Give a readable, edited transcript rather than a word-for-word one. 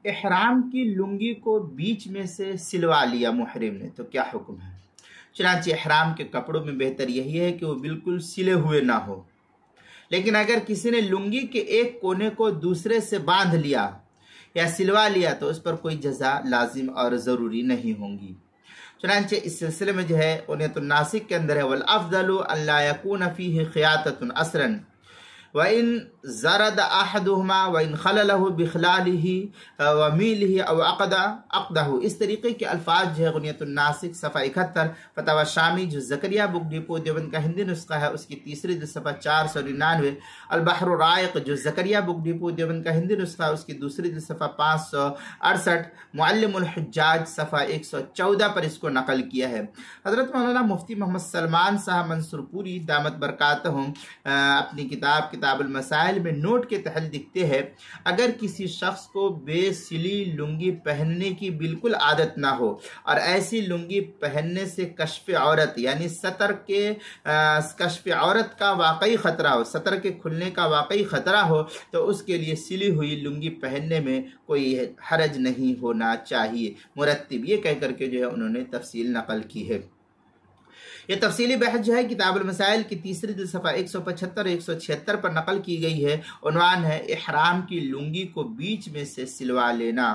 احرام کی لنگی کو بیچ میں سے سلوا لیا محرم نے تو کیا حکم ہے؟ چنانچہ احرام کے کپڑوں میں بہتر یہی ہے کہ وہ بالکل سلے ہوئے نہ ہو، لیکن اگر کسی نے لنگی کے ایک کونے کو دوسرے سے باندھ لیا یا سلوا لیا تو اس پر کوئی جزا لازم اور ضروری نہیں ہوں گی۔ چنانچہ اس سلسلے میں جو ہے انیت الناسک کے اندر ہے وَالْأَفْضَلُ أَنْ لَا يَكُونَ فِيهِ خِيَاطَةٌ أَسْرًا وَإِنْ زَرَدَ أَحَدُهُمَا وَإِنْ خَلَلَهُ بِخْلَالِهِ وَمِيلِهِ أَوْ عَقْدَهُ۔ اس طریقے کے الفاظ جو ہے غنیت الناسک صفحہ 71 فتاوی شامی جو زکریا بک ڈپو دیوبند کا ہندی نسخہ ہے اس کی تیسری جلد صفحہ 499، البحر الرائق جو زکریا بک ڈپو دیوبند کا ہندی نسخہ ہے اس کی دوسری جلد صفحہ 568، معلم الحجاج صفحہ 114 پر اس کو نقل کیا ہے۔ حضرت مولانا مفتی محمد سلمان صاحب منصور پوری دامت برکاتہم اپنی کتاب المسائل میں نوٹ کے تحت لکھتے ہیں اگر کسی شخص کو بے سلی لنگی پہننے کی بالکل عادت نہ ہو اور ایسی لنگی پہننے سے کشف عورت یعنی کشف عورت کا واقعی خطرہ ہو، سطر کے کھلنے کا واقعی خطرہ ہو تو اس کے لیے سلی ہوئی لنگی پہننے میں کوئی حرج نہیں ہونا چاہیے۔ مرتب یہ کہہ کر کے جو ہے انہوں نے تفصیل نقل کی ہے۔ یہ تفصیلی بحث جو ہے کتاب المسائل کی تیسری جلد صفحہ 175 176 پر نقل کی گئی ہے۔ عنوان ہے احرام کی لنگی کو بیچ میں سے سلوا لینا۔